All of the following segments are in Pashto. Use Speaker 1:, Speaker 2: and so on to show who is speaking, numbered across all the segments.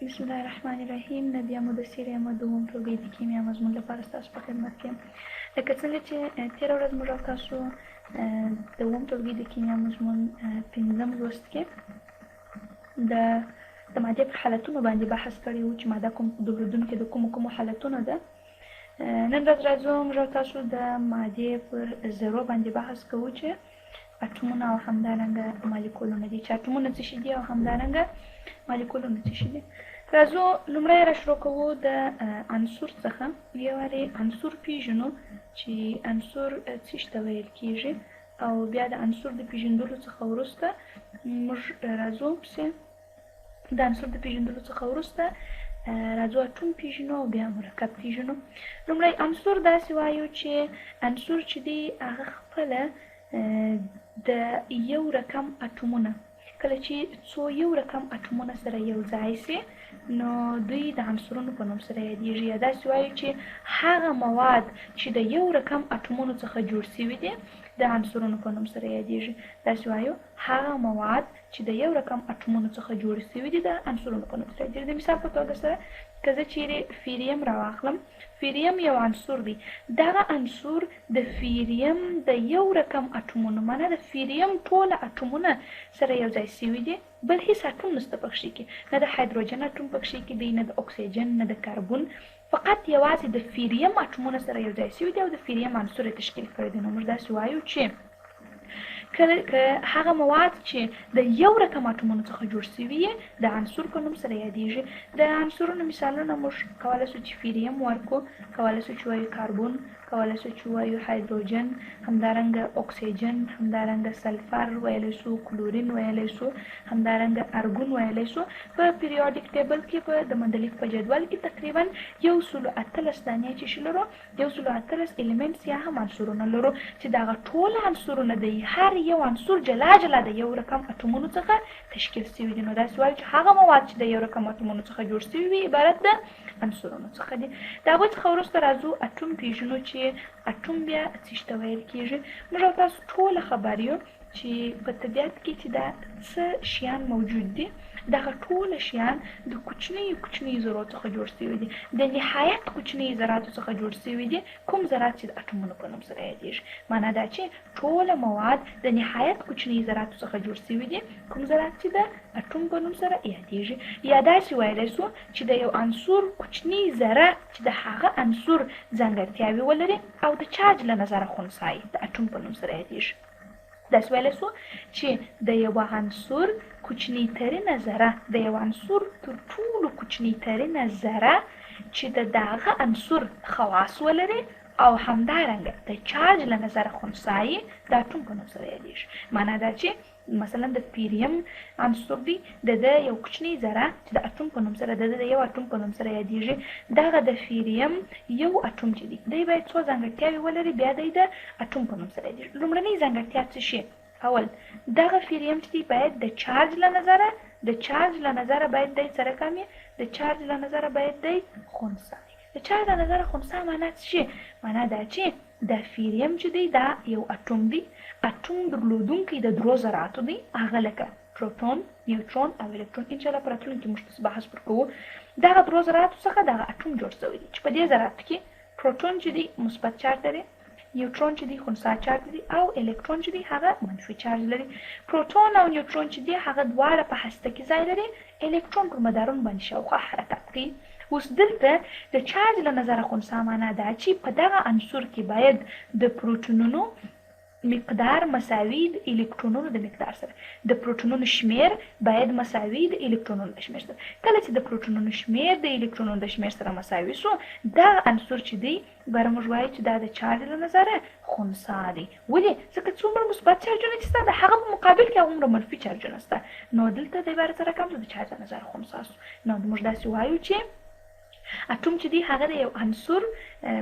Speaker 1: بسم الله الرحمن الرحیم. نه بیا مدثر یم د دوم ټولګي د کیمیا مضمون لپاره ستاسو په خدمت کې یم. لکه څنګه چې تېره ورځ موږ او تاسو د دوم ټولګي د کیمیا مضمون پنځم لوست کې د مادې پر حالتونو باندې بحث کړی و چې ماده کوم درلودونکې د کومو حالتونو ده. نن ورځ راځو موږ او تاسو د مادې پر ذرو باندې بحث کوو چې اټومونه او همدارنګه مالیکولونه دي، چې اټومونه څه شي دي او همدارنګه مالیکولونه څه شي دي. راځو لومړی را شروع کوو د عنصر څخه. یو وارې عنصر پیژنو چې عنصر څه شي ته ویل کیږي، او بیا د عنصر د پیژندلو څخه وروسته موږ راځو پسې د عنصر د پیژندلو څخه وروسته راځو اټوم پیژنو او بیا مرکب پیژنو. لومړی عنصر داسې وایو چې عنصر چې دی هغه خپله د یو رقم اټومونه کله چې څو یو رقم اټومونه سره یو ځای سي نو دوی د عنصرونو په نوم سره یادیږي. یا داسې وایو چې هغه مواد چې د یو رقم اټومونو څخه جوړ شوي دي د عنصرونو په نوم سره یادیږي. داسې وایو هغه مواد چې د یو رقم اټومونو څخه جوړ شوي دي د عنصرونو په نوم سره یادیږي. د مثال په توګه سره که زه چیرې فیریم راواخلم، فیریم یو عنصر دی. دغه عنصر د فیریم د یو رقم اټومونو، معنا د فیریم ټوله اټومونه سره یو ځای شوي دي، بل هیڅ اټوم نشته پکښې کې، نه د هایدروجن اټوم پکښې کې دی، نه د اکسیجن، نه د کاربون، فقط یوازې د فیریم اټومونه سره یو ځای شوي دي او د فیریم عنصر یې تشکیل کړی دی. نو موږ داسې وایو چې که هغه مواد چې د یو رقم اټومونو څخه جوړ شوي د عنصر په نوم سره یادیږي. د عنصرونو مثالونه موږ کولی شو چې فیریم ورکړو، کولی شو چې وایو کاربون، کولی شو چې وایو هایدروجن، همدارنګه اکسیجن، همدارنګه سلفر ویلی شو، کلورین ویلی شو، همدارنګه ارګون ویلی شو. په پیریاډیک ټیبل کې د مندلیک په جدول کې تقریبا 113 دانې چې لرو، 113 الیمنټس یا هم عنصرونه لرو چې دغه ټول عنصرونه د هر یو عنصر جلا جلا د یو رقم اټومونو څخه تشکیل شوي دي. نو داسې وایو چې هغه مواد چې د یو رقم اټومونو څخه جوړ شوي وي عبارت د عنصرونو څخه دي. د هغوی څخه وروسته راځو اټوم پیژنو چې اټوم بیا څه شي ته ویل کیږي. موږ او تاسو ټوله خبر یو چې په طبیعت کې چې دا څه شیان موجود دي، دغه ټوله شیان د کوچنیو ذرو څخه جوړ شوي دي، د نهایت کوچنیو ذراتو څخه جوړ شوي دي، کوم ذرات چې د اټومونو په نوم سره یادیږي. معنا دا چې ټوله مواد د نهایت کوچنیو ذراتو څخه جوړ شوي دي، کوم ذرات چې د اټوم په نوم سره یادیږي. یا داسې ویلی شو چې د یو عنصر کوچنی ذره چې د هغه عنصر ځانګړتیاوې ولري او د چارج له نظره خنثی د اټوم په نوم سره یادیږي. داسې ویلی شو چې د یو عنصر کوچنی ترینه ذره، د یو عنصر تر ټولو کوچنی ترینه ذره چې د دغه عنصر خواص ولري او همدارنګه د چارج له نظره خنثی د اټوم په نوم سره یادیږي. معنا دا چې مثلا د فیریم عنصر دی، د یو کوچنی ذره چې د اټوم په نوم سره د یو اټوم په نوم سره یادیږي. دغه د فیریم یو اټوم چې دی دی باید څو ځانګړتیاوې ولري، بیا دی د اټوم په نوم سره یادیږي. لومړنۍ ځانګړتیا څه شي؟ اول دغه فیریم چې دی باید د چارج له نظره باید دی سره کم وي، د چارج له نظره باید دی خنثی. د چارج له نظره خنثی معنا څه شي؟ معنا دا چې د فیریم چې دی دا یو اټوم دی، اټوم درلودونکی د درو ذراتو دی، هغه لکه پروټون، نیوټرون او الکترون. انشاءالله په راتلونکي کې موږ بحث پر کوو. دغه درو ذراتو څخه دغه اټوم جوړ شوی دی چې په دې ذراتو کې پروټون چې دی مثبت چارج لري، نیوټرون چې دی خنثی چارج لري، او الکترون چې دی هغه منفي چارج لري. پروټون او نیوټرون چې دی هغه دواړه په هسته کې ځای لري، الکترون پر مدارونو باندې شاوخوا حرکت کوي. اوس دلته د چارج له نظره خنثی معنا دا چې په دغه عنصر کې باید د پروټونونو مقدار مساوي د الکترونونو د مقدار سره، د پروټونونو شمیر باید مساوي د الکترونونو د شمیر سره. کله چې د پروټونونو شمیر د الکترونونو د شمیر سره مساوي شو، دا عنصر چې دی بیا موږ وایو چې دا د چارج له نظره خنثی دی. ولې؟ ځکه څومره مثبت چارجونه چې شته د هغه په مقابل کې هغومره منفي چارجونه شته، نو دلته د عبارت سره کم د چارج له نظره خنثی شو. نو موږ داسې وایو چې اټوم چې دی هغه د یو عنصر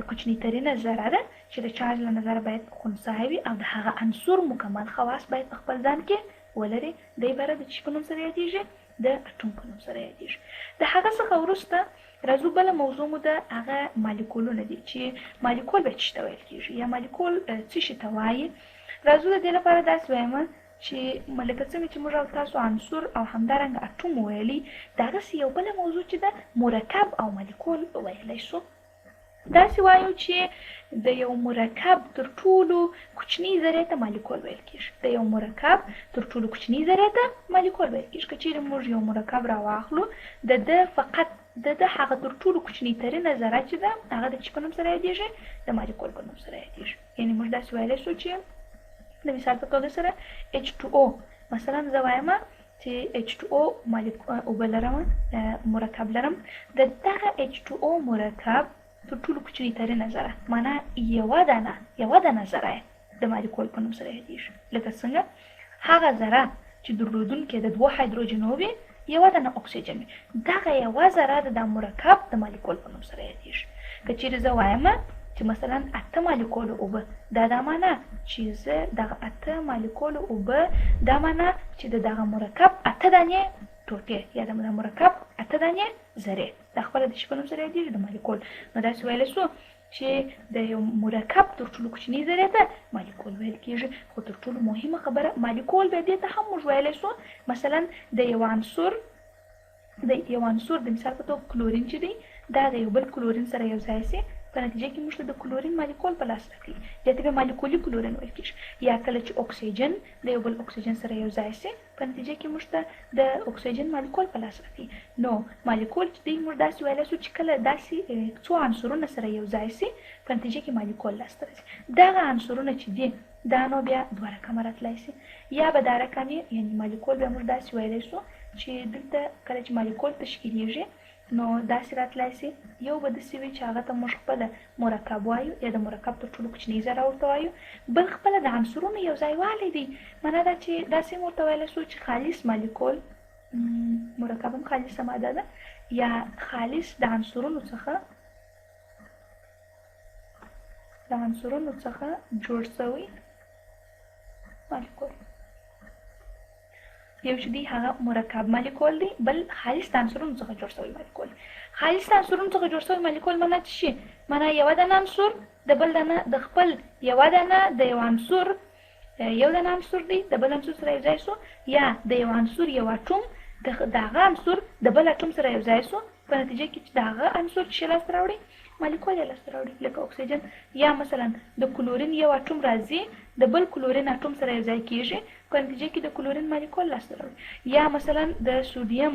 Speaker 1: کوچنی ترینه ذره ده چې د چارج له نظره باید خنثی وي او د هغه عنصر مکمل خواص باید په خپل ځان کې ولري. د عبارت د چی په نوم سره یادیږي؟ د اټوم په نوم سره یادیږي. د هغه څخه وروسته راځو بله موضوع مو ده، هغه مالیکولونه دي چې مالیکول به څه ته ویل کیږي یا مالیکول څه شي ته وایي. راځو د دې لپاره داسې وایم چې لکه څنګه چې موږ او تاسو عنصر او همدارنګه اټوم ویلي دغسې یو بله موضوع چې ده مرکب او مالیکول ویلی شو. داسې وایو چې د یو مرکب تر ټولو کوچني ذرې ته مالیکول ویل کېږي. د یو مرکب تر ټولو کوچني ذرې ته مالیکول ویل کېږي. که چیرې موږ یو مرکب راواخلو د ده فقط د هغه تر ټولو کوچني ترینه ذره چې ده هغه د چې په نوم سره یادېږي د مالیکول په نوم سره یادېږي. یعنې موږ داسې ویلی شو چې د مثال په توګه سره H2O مثلا زه وایم چې H2O اوبه لرم مرکب لرم د دغه H2O مرکب تر ټولو کوچني ترینه ذره معنا یوه دانه ذره د مالیکول په نوم سره یادېږي. لکه څنګه هغه ذره چې درلودونکې د دوه هایدروجنو وي یوه دانه اکسیجن وي دغه یوه ذره د مرکب د مالیکول په نوم سره یادېږي. که چیرې زه وایم چې مثلا 8 مالیکول اوبه دا معنا چې زه دغه 8 مالیکول اوبه دا معنا چې دغه مرکب 8 دانې ټوټې یا د مرکب 8 دانې ذرې دا خپله د شي په نوم سره یادېږي د مالیکول. نو داسې ویلی شو چې د یو مرکب تر ټولو کوچني ذرې ته مالیکول ویل کېږي. خو تر ټولو مهمه خبره مالیکول بیا دې ته هم موږ ویلی شو مثلا د یو عنصر د مثال په توګه کلورین چې دی دا د یو بل کلورین سره یو ځای سي په نتیجه کې موږ ته د کلورین مالیکول په لاس راکړي دې ته بیا مالیکولي کلورین ویل کېږي. یا کله چې اکسیجن د یو بل اکسیجن سره یو ځای سي په نتیجه کې موږ ته د اکسیجن مالیکول په لاس راکړي. نو مالیکول چې دی موږ داسې ویلی شو چې کله داسې څو عنصرونه سره یو ځای سي په نتیجه کې مالیکول لاسته راځي. دغه عنصرونه چې دي دا نو بیا دوه رقمه راتلی سي یا به دا رقم یعنې مالیکول بیا موږ داسې ویلی شو چې دلته کله چې مالیکول تشکیلیږي نو داسې راتلی سي یو به داسې وي چې هغه ته موږ خپله مرکب وایو یا د مرکب تر ټولو کوچنۍ ذره ورته وایو. بل خپله د عنصرونو یو ځایوالی دی معنا دا چې داسې هم ورته ویلی شو چې خالص مالیکول مرکب هم خالصه ماده ده یا خالص د عنصرونو څخه جوړ شوی مالیکول. یو چې دی هغه مرکب مالیکول دی بل خالص د عنصرونو څخه جوړ شوی مالیکول. خالص د عنصرونو څخه جوړ شوی مالیکول معنا څه شي؟ معنا یوه دانه عنصر د بل دانه د خپل یوه دانه د یو عنصر دی د بل عنصر سره یو ځای سو یا د یو عنصر یو اټوم د هغه عنصر د بل اټوم سره یو ځای سو په نتیجه کې چې د هغه عنصر چې لاسته راوړي مالیکول یې لاسته راوړي لکه اکسیجن. یا مثلا د کلورین یو اټوم راځي د بل کلورین اټوم سره یو ځای کېږي په نتیجه کې د کلورین مالیکول لاسته راوړي. یا مثلا د سودیم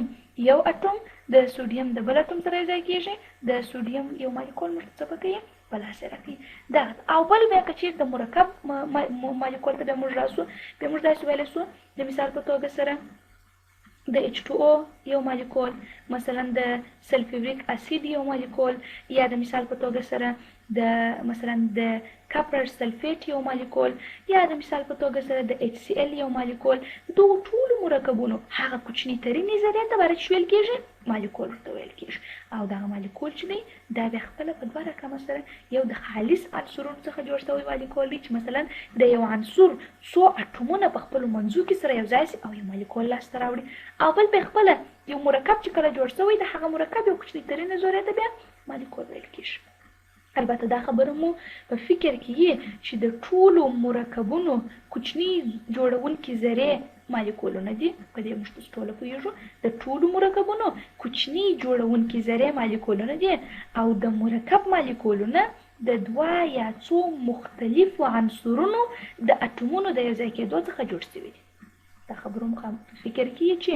Speaker 1: یو اټوم د سودیم د بل اټوم سره یو ځای کېږي د سودیم یو مالیکول موږ څه کوي په لاس راکوي. دغه او بل بیا که چیرې د مرکب مالیکول ته بیا موږ راسو بیا موږ داسې ویلی سو د مثال په توګه سره د H2O یو مالیکول مثلا د سلفیوریک اسید یو مالیکول یا د مثال په توګه سره مثلا د کاپر سلفیټ یو مالیکول یا د مثال په توګه سره د HCl یو مالیکول. دغو ټولو مرکبونو هغه کوچني ترینې ذرې ته باید چې ویل کېږي مالیکول ورته ویل کېږي. او دغه مالیکول چې دی دا بیا خپله په دوه رقمه سره یو د خالص عنصرونو څخه جوړ شوی مالیکول دی چې مثلا د یو عنصر څو اټومونه په خپلو منځو کې سره یو ځای سي او یو مالیکول لاسته راوړي. او بل په خپله یو مرکب چې کله جوړ شوی د هغه مرکب یو کوچني ترینه ذرې ته بیا مالیکول ویل کېږي. البته دا خبره مو په فکر کې یې چې د ټولو مرکبونو کوچني جوړونکي ذرې مالیکولونه دي په دې موږ ټوله پوهېږو د ټولو مرکبونو کوچني جوړونکي ذرې مالیکولونه دي او د مرکب مالیکولونه د دوه یا څو مختلفو عنصرونو د اټومونو د یو ځای کېدو څخه جوړ شوي دي. دا خبرو مو فکر کې چې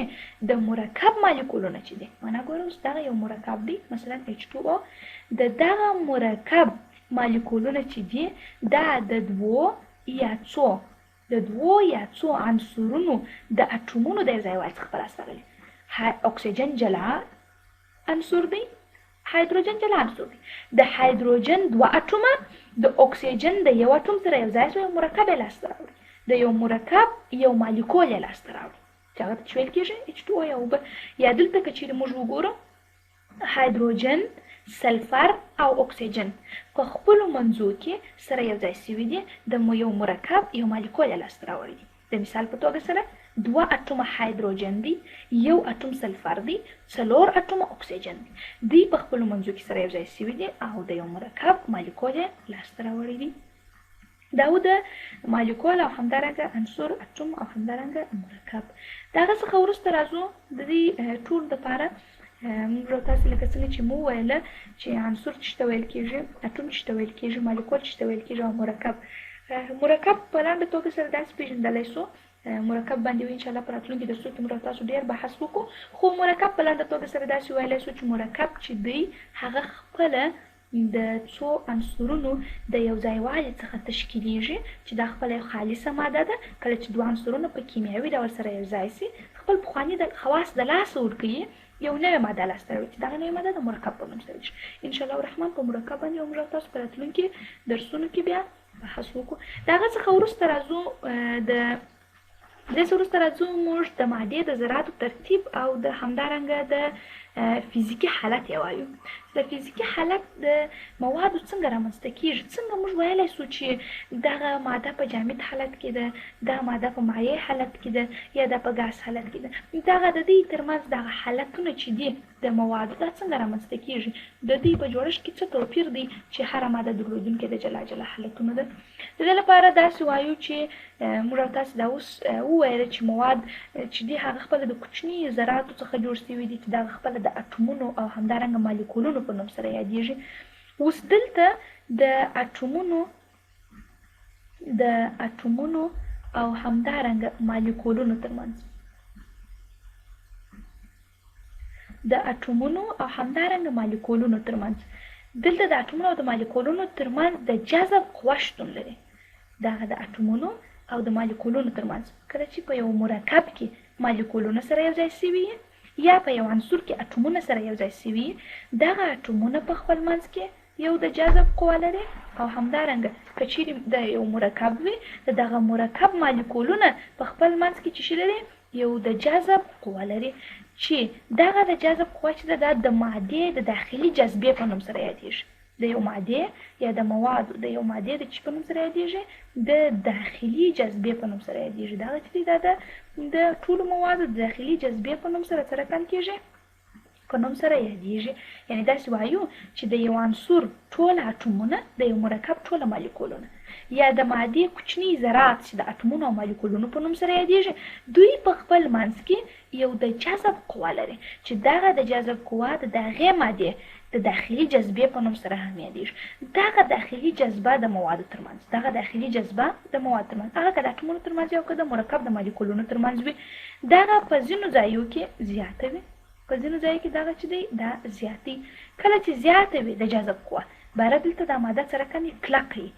Speaker 1: د مرکب مالیکولونه چې دي معنا ګورو اوس دغه یو مرکب دی مثلا H2O د دغه مرکب مالیکولونه چې دي دا د دوو یا څو عنصرونو د اټومونو د یو ځایوالي څخه په لاس راغلي. اکسیجن جلا عنصر دی هایدروجن جلا عنصر دی. د هایدروجن دوه اټومه د اکسیجن د یو اټوم سره یو ځای سوی مرکب یې لاسته راوړي. د یو مرکب یو مالیکول یې لاسته راوړي چې هغه ته چې ویل کېږي H2O یا اوبه. یا دلته که چیرې موږ وګورو هایدروجن سلفر او اکسیجن په خپلو منځو کې سره یو ځای سوي دي د یو مرکب یو مالیکول یې لاسته راوړي دي. د مثال په توګه سره دوه اټومه هایدروجن دی یو اټوم سلفر دی څلور اټومه اکسیجن دی. دوی په خپلو منځو کې سره یو ځای سوي دي او د یو مرکب مالیکول یې لاسته راوړي دي. دا و د مالیکول او همدارنګه عنصر اتوم او همدارنګه مرکب. د هغه څخه وروسته راځو د دې ټول دپاره موږ تاسو لکه څنګه چې مو ویله چې عنصر څه ته ویل کېږي، اتوم څه ته ویل کېږي، مالیکول څه ته ویل کېږي او مرکب. مرکب په لنډه توګه سره داسې پېژندلی سو، مرکب باندې انشاءالله په راتلونکي درسو کې موږ تاسو ډېر بحث وکړو، خو مرکب په لنډه توګه سره داسې ویلی سو چې مرکب چې دی هغه خپله د څو عنصرونو د یو ځای والي څخه تشکیلیږي، چې دا خپله یو خالصه ماده ده. کله چې دوه عنصرونه په کیمیاوي ډول سره یو ځای سي، خپل پخواني خواص د لاسه ورکوي، یو نوې ماده لاسته راوړي، چې دغه نوې ماده د مرکب په نوم سره شي. انشاءالله الرحمن په مرکب باندې موږ تاسو په راتلونکي درسونو کې بیا بحث وکړو. د هغه څخه وروسته راځو موږ د مادې د ذراتو ترتیب او د همدارنګه د فزیکي حالت یې وایو. د فزیکي حالت د موادو څنګه رامنځته کېږي، څنګه موږ ویلی سو چې دغه ماده په جامد حالت کې ده، دغه ماده په مایع حالت کې ده، یا دا په ګاز حالت کې ده. دغه د دې ترمنځ دغه حالتونه چې دي د موادو دا څنګه رامنځته کېږي، د دوی په جوړښت کې څه توپیر دی چې هره ماده درلودونکې د جلا جلا حالتونه ده. د دې لپاره داسې وایو چې موږ تاسو دا اوس وویل چې مواد چې دي هغه خپله د کوچني ذراتو څخه جوړ شوي دي، چې دغه خپله د اتومونو او همدارنګه مالیکولونو په نوم سره یادیږي. اوس دلته د اتومونو او همدارنګه مالیکولونو ترمنځ دلته د اتومونو او د مالیکولونو ترمنځ د جذب قوه شتون لري. دغه د اتومونو او د مالیکولونو ترمنځ کله چې په یو مرکب کې مالیکولونه سره یو ځای شوي یا په یو عنصر کې اتومونه سره یو ځای شوي، دغه اتومونه په خپل منځ کې یو د جذب قوه لري، او همدارنګه که چیرې د یو مرکب وي، د دغه مرکب مالیکولونه په خپل منځ کې چې لري یو د جذب قوه لري، چې دغه د جذب قوه چې ده د مادې د داخلي جذبې په نوم سره یادیږي. د یو مادې یا د موادو د یو مادې د چې په نوم سره یادیږي د داخلي جذبې په نوم سره یادیږي. دغه چې دی دا د ټولو موادو د داخلي جذبې په نوم سره څرګند کېږي، په نوم سره یادیږي. یعنې داسې وایو چې د یو عنصر ټوله اتومونه، د یو مرکب ټوله مالیکولونه، یا د مادې کوچني ذرات چې د اتومونو او مالیکولونو په نوم سره یادیږي، دوی په خپل منځ کې یو د جذب قوه لري، چې دغه د جذب قوه د هغې مادې د داخلي جذبې په نوم سره هم یادیږي. دغه داخلي جذبه د موادو ترمنځ هغه که د اتومونو ترمنځ او که د مرکب د مالیکولونو ترمنځ وي، دغه په ځینو ځایو کې زیاته وي، په ځینو ځایو کې دغه چې دی دا زیاتې. کله چې زیاته وي د جذب قوه، باره دلته دا ماده سره کمې کلکه وي،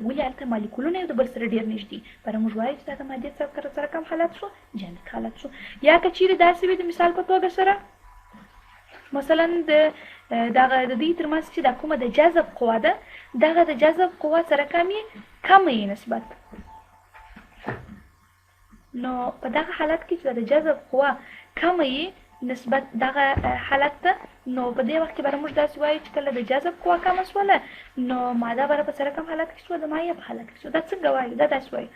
Speaker 1: ولې هلته مالیکولونه یو د بل سره ډېر نږدې، باره موږ وایو چې دا د مادې سره کم حالت شو، جامد حالت شو. یا که چیرې داسې وي د مثال په توګه سره مثلا د دې ترمنځ چې دا کومه د جذب قوه ده، دغه د جذب قوه سره کمه یې نسبت، نو په دغه حالت کې چې د جذب قوه کمه یې نسبت دغه حالت ته، نو په دې وخت کې به موږ داسې وایو چې کله د جذب قوه کمه شوله، نو ماده به په سره کم حالت کې شوه، د مایع په حالت کې شوه. دا څنګه وایو؟ دا داسې وایو.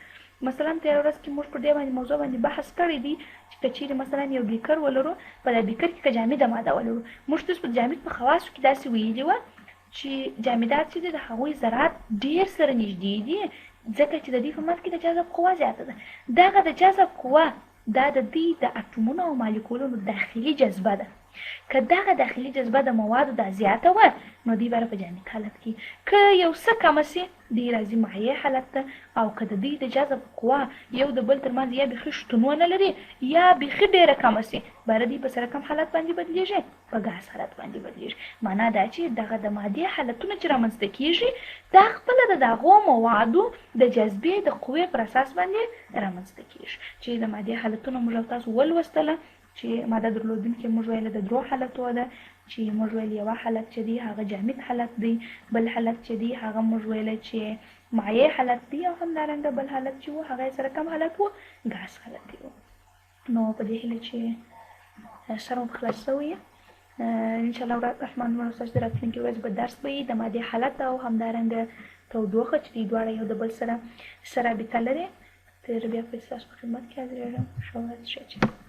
Speaker 1: مثلا تېره ورځ کې موږ په دې موضوع باندې بحث کړی دی چې که چیرې مثلا یو بیکر ولرو، په دا بیکر کې که جامده ماده ولرو، موږ تاسو په جامد په خواصو کې داسې ویلي وه چې جامدات چې دي د هغوی ذرات ډېر سره نږدې دي، ځکه چې د دې په منځ کې د جذب قوه زیاته ده. دغه د جذب قوه دا د دې د اتومونو او مالیکولونو داخلي جذبه ده. که دغه داخلي جذبه د موادو دا زیاته وه، نو دوی به په جامد حالت کې، که یو څه کمه سي دوی راځي مایع حالت ته، او که د دوی د جذب قوه یو د بل ترمنځ یا بیخي شتون ونه لري یا بیخي ډېره کمه سي، باره دوی په سره کم حالت باندې بدلیږي، په ګاز حالت باندې بدلیږي. معنا دا چې دغه د مادې حالتونه چې رامنځته کېږي دا خپله د دغو موادو د جذبې د قوې پر اساس باندې رامنځته کېږي. چې د مادې حالتونه موږ تاسو ولوستله، چې ماده درلودونکې موږ ویله د درو حالتو ده، چې موږ ویل یوه حالت چې دی هغه جامد حالت دی، بل حالت چې دی هغه موږ ویله چې مایع حالت دی، او همدارنګه بل حالت چې و هغه سره کم حالت و، ګاز حالت دی. نو په دې هیله چې سره مو خلاص شوی یم. انشاءالله الرحمن ستاسو د راتلونکي ورځ به درس به وي د مادې حالت او همدارنګه تودوخه چې دوی دواړه یو د بل سره رابطه لري. تر بیا په ستاسو په خدمت کې حاضرېږم. ښه ورځ ښه.